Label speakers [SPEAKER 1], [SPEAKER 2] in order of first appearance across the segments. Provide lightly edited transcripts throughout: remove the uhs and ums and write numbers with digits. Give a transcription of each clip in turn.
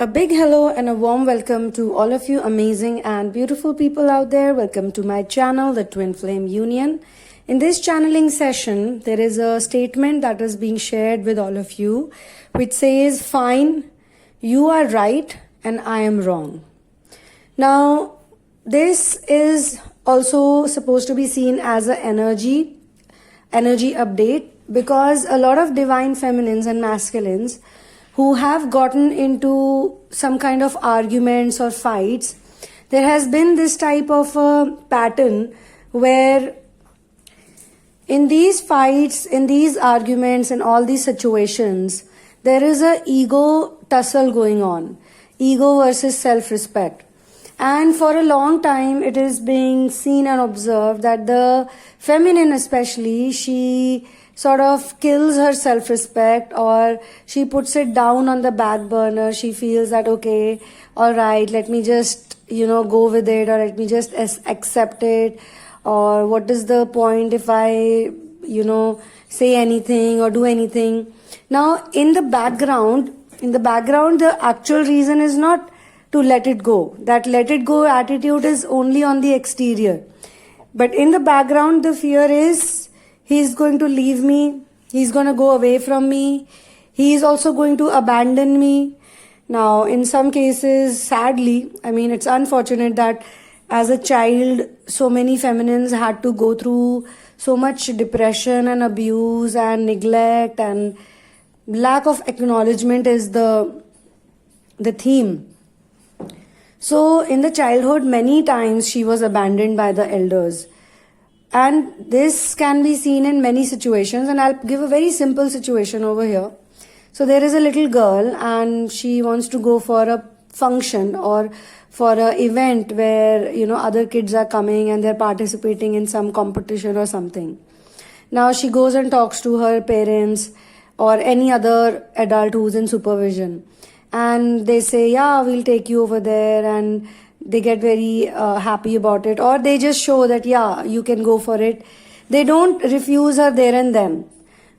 [SPEAKER 1] A big hello and a warm welcome to all of you amazing and beautiful people out there. Welcome to my channel, the Twin Flame Union. In this channeling session, there is a statement that is being shared with all of you, which says, "Fine, you are right and I am wrong." Now, this is also supposed to be seen as an energy update, because a lot of divine feminines and masculines who have gotten into some kind of arguments or fights, there has been this type of a pattern where in these fights, in these arguments, in all these situations, there is a ego tussle going on, ego versus self-respect. And for a long time, it is being seen and observed that the feminine especially, she sort of kills her self-respect, or she puts it down on the back burner. She feels that, okay, all right, let me just, go with it, or let me just accept it, or what is the point if I, say anything or do anything. Now, in the background, the actual reason is not to let it go. That let it go attitude is only on the exterior. But in the background, the fear is he's going to leave me, he's going to go away from me, he is also going to abandon me. Now, in some cases, sadly, it's unfortunate that as a child, so many feminines had to go through so much depression and abuse and neglect, and lack of acknowledgement is the theme. So in the childhood, many times she was abandoned by the elders. And this can be seen in many situations, and I'll give a very simple situation over here. So there is a little girl and she wants to go for a function or for an event where, other kids are coming and they're participating in some competition or something. Now she goes and talks to her parents or any other adult who's in supervision. And they say, yeah, we'll take you over there, and they get very happy about it, or they just show that, yeah, you can go for it. They don't refuse her there and then.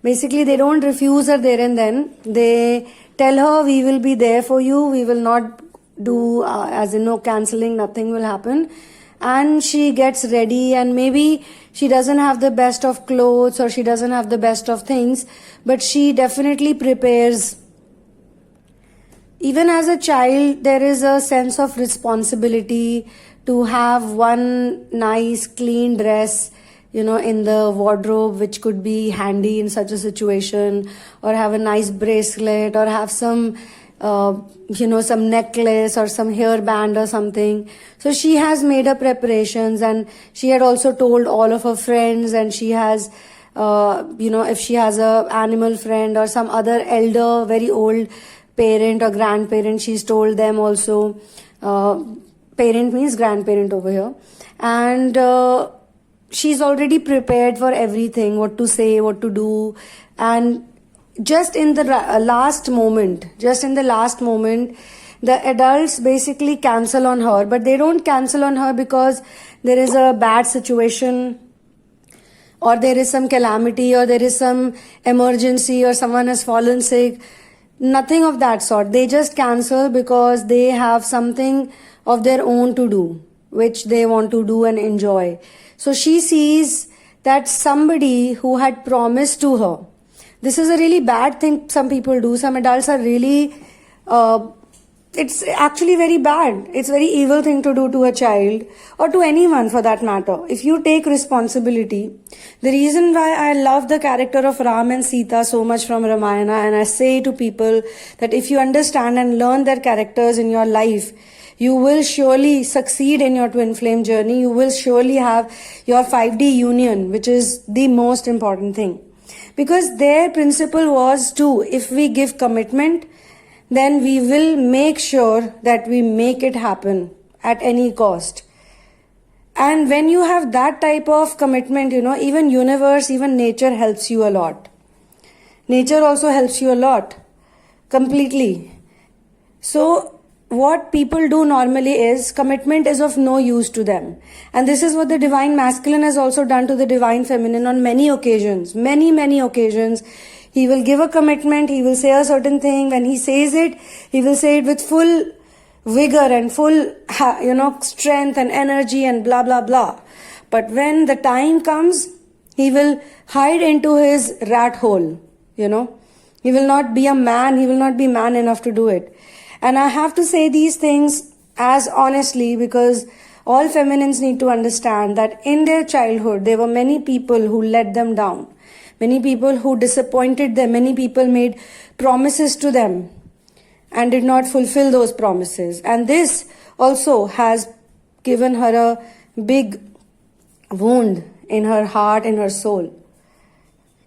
[SPEAKER 1] Basically, they don't refuse her there and then. They tell her, we will be there for you, we will not do, as in no cancelling, nothing will happen. And she gets ready, and maybe she doesn't have the best of clothes or she doesn't have the best of things, but she definitely prepares. Even as a child, there is a sense of responsibility to have one nice, clean dress, in the wardrobe, which could be handy in such a situation, or have a nice bracelet, or have some, some necklace or some hairband or something. So she has made her preparations, and she had also told all of her friends, and she has, if she has a animal friend or some other elder, very old parent or grandparent, she's told them also. Parent means grandparent over here. And she's already prepared for everything, what to say, what to do. And just in the last moment, the adults basically cancel on her. But they don't cancel on her because there is a bad situation, or there is some calamity, or there is some emergency, or someone has fallen sick. Nothing of that sort. They just cancel because they have something of their own to do, which they want to do and enjoy. So she sees that somebody who had promised to her. This is a really bad thing some people do. Some adults are really, it's actually very bad. It's a very evil thing to do to a child, or to anyone for that matter. If you take responsibility, the reason why I love the character of Ram and Sita so much from Ramayana, and I say to people that if you understand and learn their characters in your life, you will surely succeed in your twin flame journey. You will surely have your 5D union, which is the most important thing. Because their principle was to, if we give commitment, then we will make sure that we make it happen at any cost. And when you have that type of commitment, even universe, even nature helps you a lot. Nature also helps you a lot, completely. So what people do normally is, commitment is of no use to them. And this is what the divine masculine has also done to the divine feminine on many occasions. Many occasions. He will give a commitment, he will say a certain thing. When he says it, he will say it with full vigor and full, strength and energy and blah, blah, blah. But when the time comes, he will hide into his rat hole, He will not be a man, he will not be man enough to do it. And I have to say these things as honestly because all feminines need to understand that in their childhood, there were many people who let them down. Many people who disappointed them, many people made promises to them and did not fulfill those promises. And this also has given her a big wound in her heart, in her soul.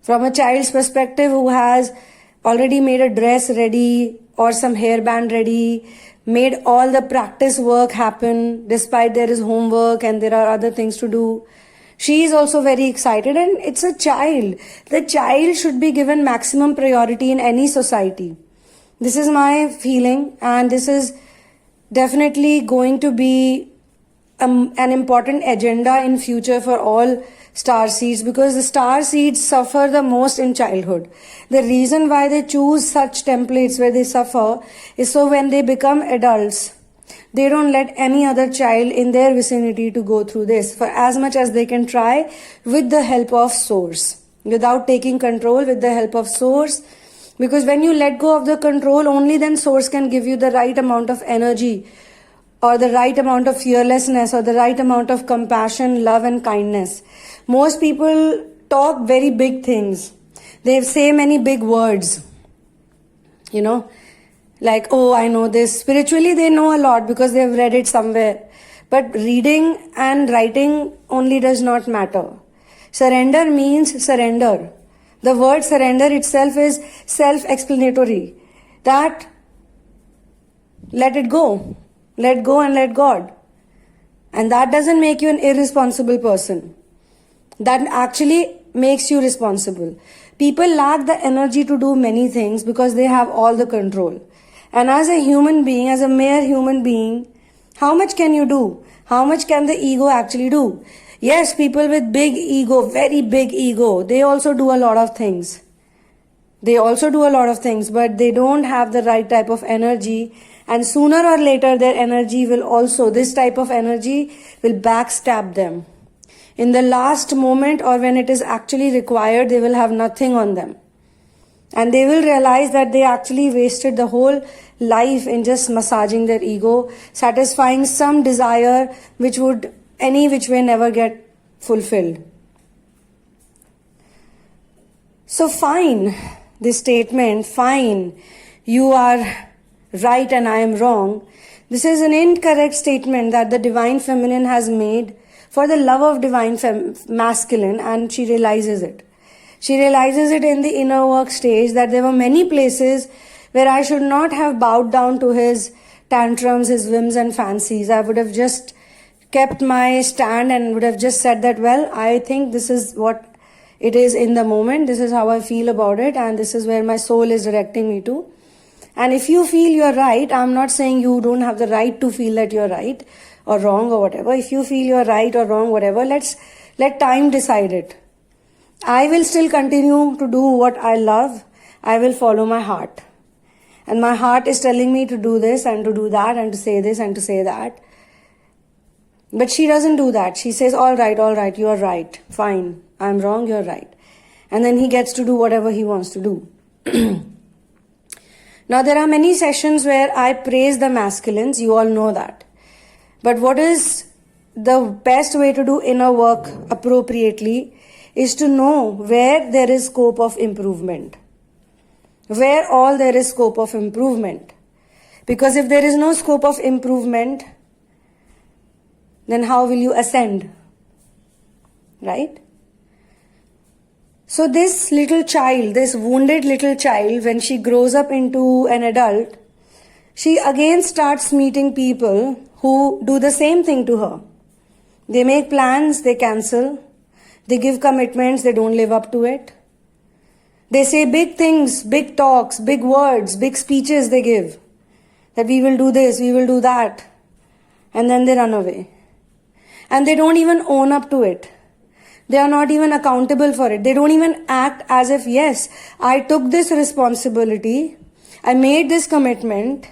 [SPEAKER 1] From a child's perspective who has already made a dress ready or some hairband ready, made all the practice work happen despite there is homework and there are other things to do. She is also very excited, and it's a child. The child should be given maximum priority in any society. This is my feeling, and this is definitely going to be an important agenda in future for all star seeds, because the star seeds suffer the most in childhood. The reason why they choose such templates where they suffer is so when they become adults, they don't let any other child in their vicinity to go through this for as much as they can try with the help of source, without taking control, with the help of source. Because when you let go of the control, only then source can give you the right amount of energy or the right amount of fearlessness or the right amount of compassion, love and kindness. Most people talk very big things. They say many big words, like, oh, I know this. Spiritually, they know a lot because they've read it somewhere. But reading and writing only does not matter. Surrender means surrender. The word surrender itself is self-explanatory. That let it go. Let go and let God. And that doesn't make you an irresponsible person. That actually makes you responsible. People lack the energy to do many things because they have all the control. And as a human being, as a mere human being, how much can you do? How much can the ego actually do? Yes, people with big ego, very big ego, they also do a lot of things. But they don't have the right type of energy. And sooner or later, their energy will also, this type of energy will backstab them. In the last moment or when it is actually required, they will have nothing on them. And they will realize that they actually wasted the whole life in just massaging their ego, satisfying some desire which would any which way never get fulfilled. So fine, this statement, fine, you are right and I am wrong. This is an incorrect statement that the divine feminine has made for the love of divine masculine, and she realizes it. She realizes it in the inner work stage that there were many places where I should not have bowed down to his tantrums, his whims and fancies. I would have just kept my stand and would have just said that, well, I think this is what it is in the moment. This is how I feel about it, and this is where my soul is directing me to. And if you feel you're right, I'm not saying you don't have the right to feel that you're right or wrong or whatever. If you feel you're right or wrong, whatever, let time decide it. I will still continue to do what I love. I will follow my heart. And my heart is telling me to do this and to do that and to say this and to say that. But she doesn't do that. She says, all right, you are right. Fine. I'm wrong, you're right. And then he gets to do whatever he wants to do. Now, there are many sessions where I praise the masculines. You all know that. But what is the best way to do inner work appropriately is to know where there is scope of improvement. Where all there is scope of improvement. Because if there is no scope of improvement, then how will you ascend? Right? So this little child, this wounded little child, when she grows up into an adult, she again starts meeting people who do the same thing to her. They make plans, they cancel. They give commitments, they don't live up to it. They say big things, big talks, big words, big speeches they give. That we will do this, we will do that. And then they run away. And they don't even own up to it. They are not even accountable for it. They don't even act as if, yes, I took this responsibility, I made this commitment,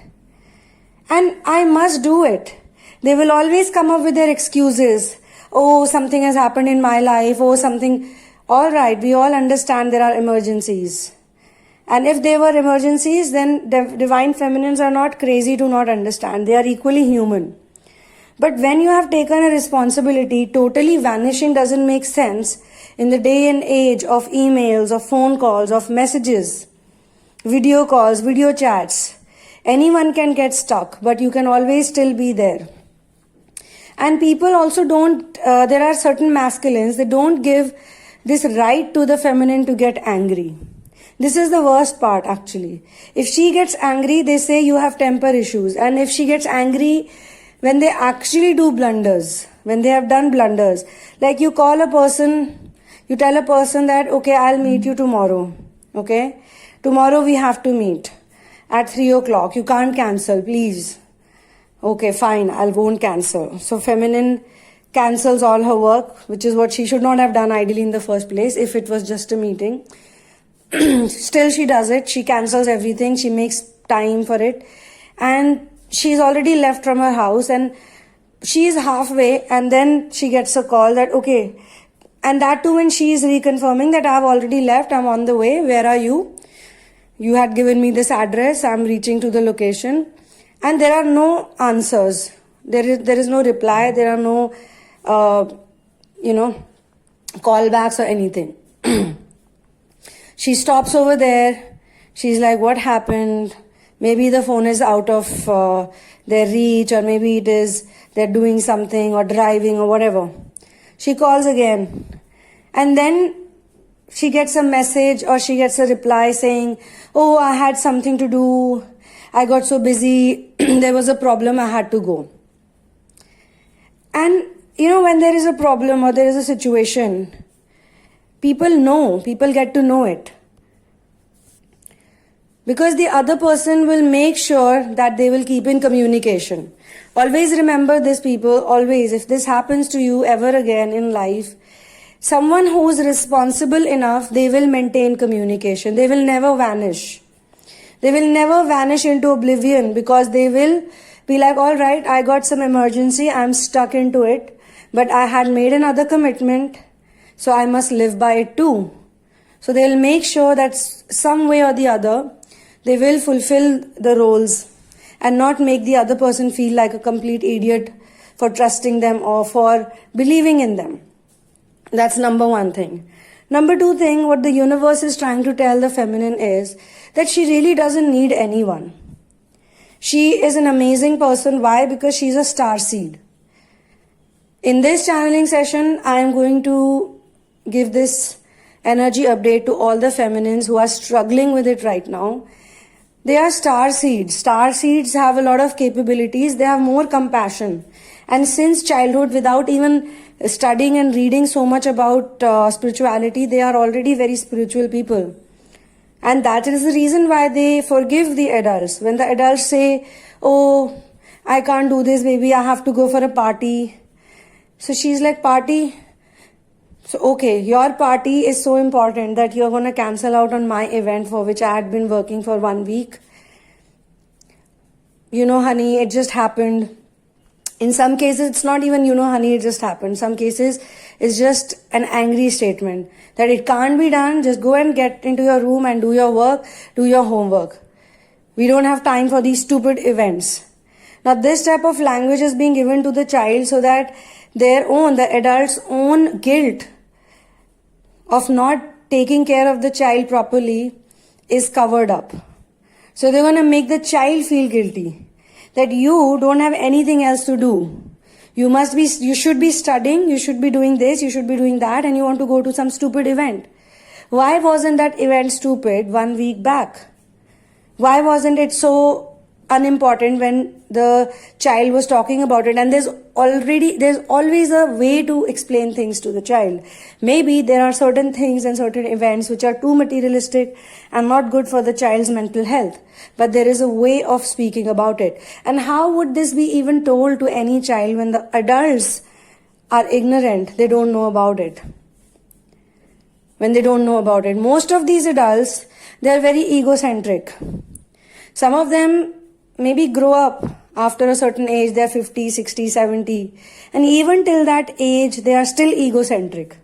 [SPEAKER 1] and I must do it. They will always come up with their excuses. Oh, something has happened in my life. Oh, something. All right, we all understand there are emergencies. And if they were emergencies, then divine feminines are not crazy to not understand. They are equally human. But when you have taken a responsibility, totally vanishing doesn't make sense in the day and age of emails, of phone calls, of messages, video calls, video chats. Anyone can get stuck, but you can always still be there. And people also don't, there are certain masculines, they don't give this right to the feminine to get angry. This is the worst part actually. If she gets angry, they say you have temper issues. And if she gets angry when they actually do blunders, when they have done blunders, like you call a person, you tell a person that, okay, I'll meet you tomorrow. Okay? Tomorrow we have to meet at 3 o'clock. You can't cancel, please. Okay, fine, I won't cancel. So feminine cancels all her work, which is what she should not have done ideally in the first place if it was just a meeting. Still she does it. She cancels everything. She makes time for it. And she's already left from her house and she's halfway and then she gets a call that, okay, and that too when she is reconfirming that I've already left, I'm on the way, where are you? You had given me this address, I'm reaching to the location. And there are no answers. There is no reply. There are no, callbacks or anything. She stops over there. She's like, what happened? Maybe the phone is out of their reach, or maybe it is they're doing something or driving or whatever. She calls again. And then she gets a message or she gets a reply saying, oh, I had something to do. I got so busy. There was a problem. I had to go. And, when there is a problem or there is a situation, people get to know it. Because the other person will make sure that they will keep in communication. Always remember this, people, always, if this happens to you ever again in life, someone who is responsible enough, they will maintain communication. They will never vanish. They will never vanish into oblivion because they will be like, all right, I got some emergency, I'm stuck into it, but I had made another commitment, so I must live by it too. So they'll make sure that some way or the other, they will fulfill the roles and not make the other person feel like a complete idiot for trusting them or for believing in them. That's number one thing. Number two thing, what the universe is trying to tell the feminine is that she really doesn't need anyone. She is an amazing person. Why? Because she's a star seed. In this channeling session, I am going to give this energy update to all the feminines who are struggling with it right now. They are star seeds. Star seeds have a lot of capabilities. They have more compassion. And since childhood, without even studying and reading so much about spirituality, they are already very spiritual people. And that is the reason why they forgive the adults. When the adults say, oh, I can't do this, baby, I have to go for a party. So she's like, party? So, okay, your party is so important that you're going to cancel out on my event for which I had been working for 1 week. Honey, it just happened. In some cases, it's not even, honey, it just happened. Some cases, it's just an angry statement that it can't be done. Just go and get into your room and do your work, do your homework. We don't have time for these stupid events. Now, this type of language is being given to the child so that the adult's own guilt of not taking care of the child properly is covered up. So they're going to make the child feel guilty that you don't have anything else to do. You should be studying, you should be doing this, you should be doing that, and you want to go to some stupid event. Why wasn't that event stupid 1 week back? Why wasn't it so unimportant when the child was talking about it? And there's always a way to explain things to the child. Maybe there are certain things and certain events which are too materialistic and not good for the child's mental health. But there is a way of speaking about it. And how would this be even told to any child when the adults are ignorant? They don't know about it. when they don't know about it. Most of these adults, they are very egocentric. Some of them maybe grow up after a certain age, they are 50, 60, 70, and even till that age, they are still egocentric.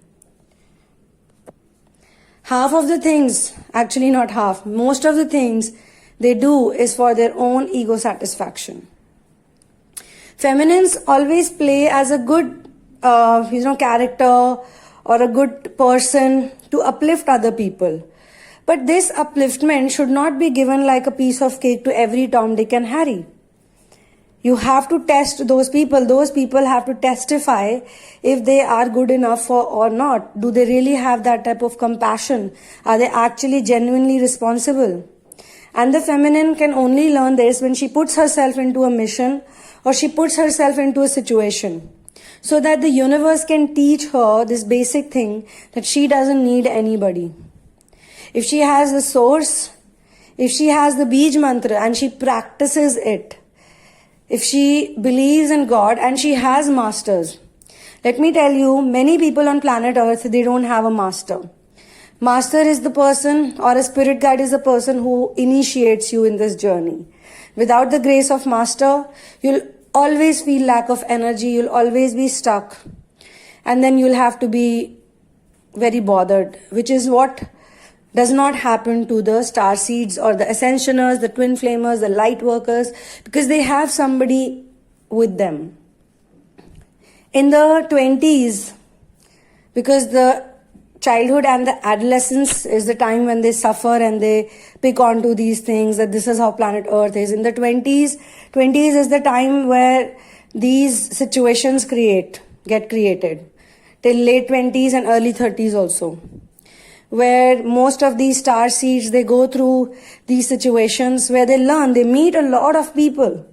[SPEAKER 1] Half of the things, actually not half, most of the things they do is for their own ego satisfaction. Feminines always play as a good, character or a good person to uplift other people. But this upliftment should not be given like a piece of cake to every Tom, Dick and Harry. You have to test those people. Those people have to testify if they are good enough or not. Do they really have that type of compassion? Are they actually genuinely responsible? And the feminine can only learn this when she puts herself into a mission or she puts herself into a situation, so that the universe can teach her this basic thing that she doesn't need anybody. If she has the source, if she has the Bij mantra and she practices it, if she believes in God and she has masters. Let me tell you, many people on planet Earth, they don't have a master. Master is the person, or a spirit guide is the person who initiates you in this journey. Without the grace of master, you'll always feel lack of energy, you'll always be stuck. And then you'll have to be very bothered, which is what does not happen to the star seeds or the ascensioners, the twin flamers, the light workers, because they have somebody with them. In the 20s, because the childhood and the adolescence is the time when they suffer and they pick onto these things, that this is how planet Earth is. In the 20s is the time where these situations get created. Till late 20s and early 30s also, where most of these star seeds, they go through these situations where they learn, they meet a lot of people.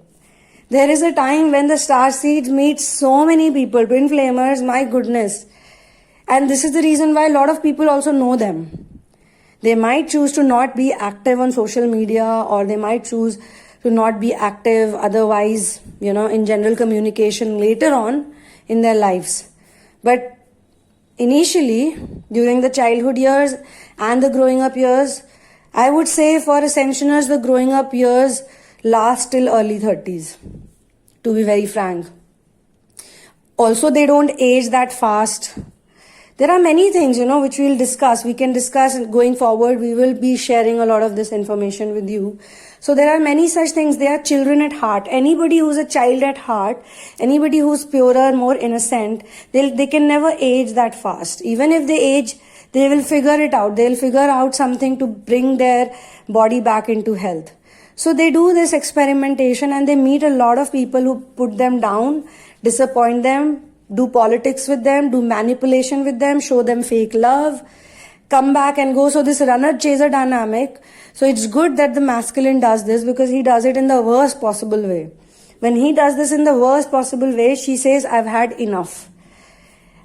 [SPEAKER 1] There is a time when the star seeds meet so many people, twin flamers, my goodness. And this is the reason why a lot of people also know them. They might choose to not be active on social media, or they might choose to not be active otherwise, in general communication later on in their lives. But initially, during the childhood years and the growing up years, I would say for ascensioners, the growing up years last till early 30s, to be very frank. Also, they don't age that fast. There are many things, which we'll discuss. We can discuss going forward. We will be sharing a lot of this information with you. So there are many such things. They are children at heart. Anybody who's a child at heart, anybody who's purer, more innocent, they can never age that fast. Even if they age, they will figure it out. They'll figure out something to bring their body back into health. So they do this experimentation and they meet a lot of people who put them down, disappoint them, do politics with them, do manipulation with them, show them fake love, come back and go. So this runner-chaser dynamic, so it's good that the masculine does this because he does it in the worst possible way. When he does this in the worst possible way, she says, I've had enough.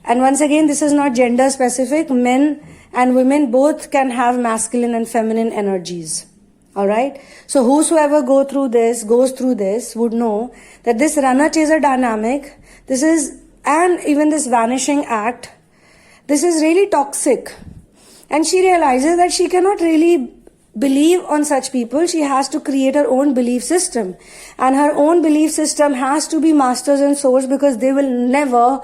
[SPEAKER 1] And once again, this is not gender specific. Men and women both can have masculine and feminine energies. Alright? So whosoever goes through this would know that this runner-chaser dynamic, and even this vanishing act, this is really toxic. And she realizes that she cannot really believe on such people. She has to create her own belief system. And her own belief system has to be masters and source, because they will never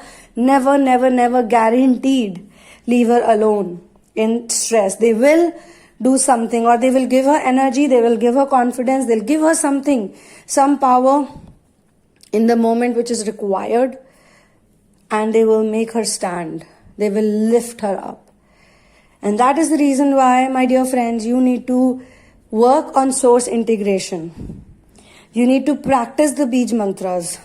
[SPEAKER 1] guaranteed leave her alone in stress. They will do something, or they will give her energy, they will give her confidence, they'll give her something, some power in the moment which is required. And they will make her stand. They will lift her up. And that is the reason why, my dear friends, you need to work on source integration. You need to practice the Bij mantras,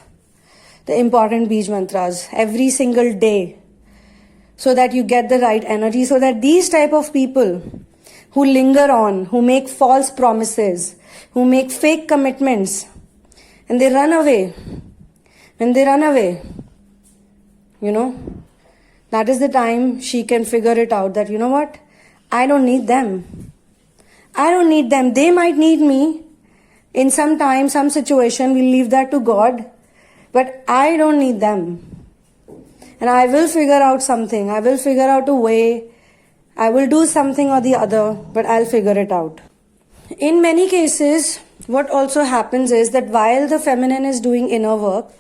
[SPEAKER 1] the important Bij mantras, every single day, so that you get the right energy, so that these type of people who linger on, who make false promises, who make fake commitments, and they run away. When they run away, that is the time she can figure it out that, what? I don't need them. I don't need them. They might need me in some time, some situation. We'll leave that to God. But I don't need them. And I will figure out something. I will figure out a way. I will do something or the other, but I'll figure it out. In many cases, what also happens is that while the feminine is doing inner work,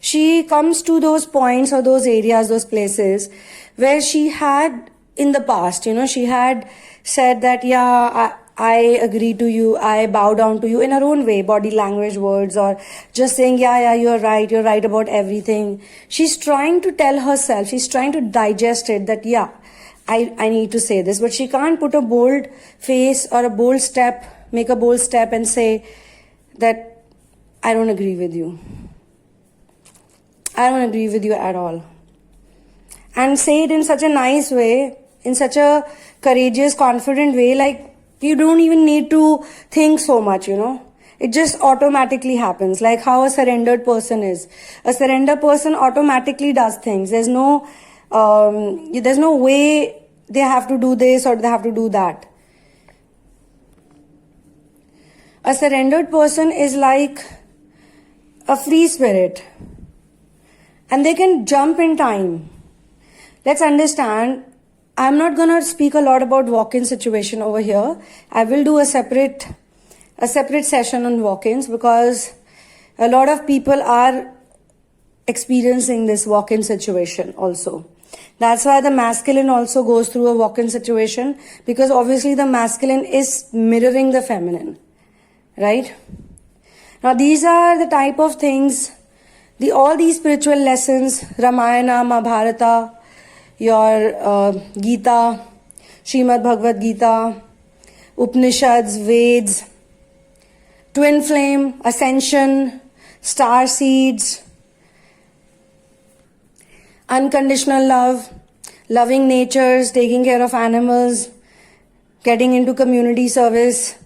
[SPEAKER 1] she comes to those points or those areas, those places where she had in the past, she had said that, yeah, I agree to you, I bow down to you in her own way, body language, words, or just saying, yeah, you're right about everything. She's trying to tell herself, she's trying to digest it that, yeah, I need to say this, but she can't put a bold face or a bold step, make a bold step and say that I don't agree with you. I don't agree with you at all. And say it in such a nice way, in such a courageous, confident way, like you don't even need to think so much, It just automatically happens, like how a surrendered person is. A surrendered person automatically does things. There's no way they have to do this or they have to do that. A surrendered person is like a free spirit. And they can jump in time. Let's understand, I'm not going to speak a lot about walk-in situation over here. I will do a separate session on walk-ins because a lot of people are experiencing this walk-in situation also. That's why the masculine also goes through a walk-in situation, because obviously the masculine is mirroring the feminine, right? Now these are the type of things, all these spiritual lessons, Ramayana, Mahabharata, your Gita, Srimad Bhagavad Gita, Upanishads, Veds, twin flame, ascension, star seeds, unconditional love, loving natures, taking care of animals, getting into community service,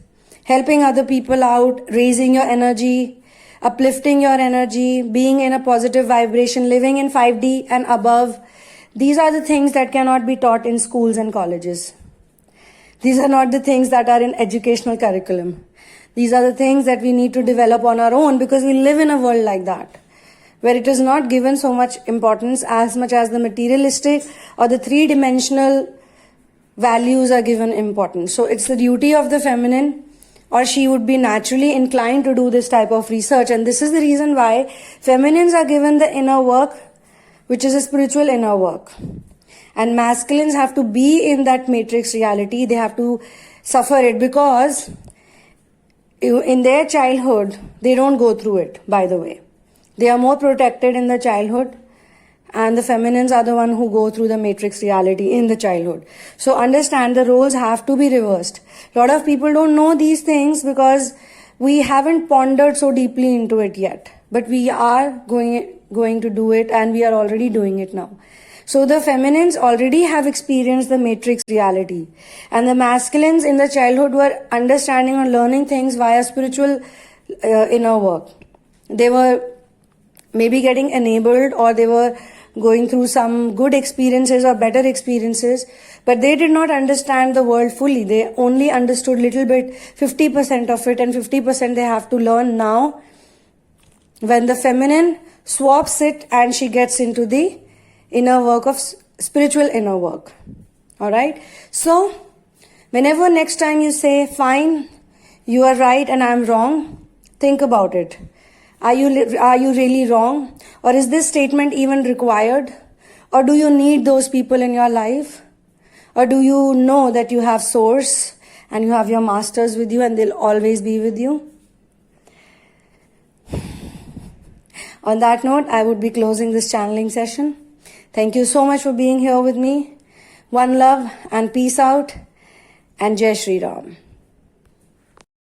[SPEAKER 1] helping other people out, raising your energy, uplifting your energy, being in a positive vibration, living in 5D and above. These are the things that cannot be taught in schools and colleges. These are not the things that are in educational curriculum. These are the things that we need to develop on our own, because we live in a world like that, where it is not given so much importance as much as the materialistic or the three-dimensional values are given importance. So it's the duty of the feminine, or she would be naturally inclined to do this type of research. And this is the reason why feminines are given the inner work, which is a spiritual inner work. And masculines have to be in that matrix reality. They have to suffer it, because in their childhood, they don't go through it, by the way. They are more protected in the childhood, and the feminines are the one who go through the matrix reality in the childhood. So understand, the roles have to be reversed. A lot of people don't know these things because we haven't pondered so deeply into it yet. But we are going to do it, and we are already doing it now. So the feminines already have experienced the matrix reality, and the masculines in the childhood were understanding or learning things via spiritual inner work. They were maybe getting enabled, or they were going through some good experiences or better experiences, but they did not understand the world fully. They only understood little bit, 50% of it, and 50% they have to learn now. When the feminine swaps it and she gets into the inner work of spiritual inner work. Alright? So, whenever next time you say, fine, you are right and I am wrong, think about it. Are you really wrong? Or is this statement even required? Or do you need those people in your life? Or do you know that you have source and you have your masters with you and they'll always be with you? On that note, I would be closing this channeling session. Thank you so much for being here with me. One love and peace out, and Jai Shri Ram.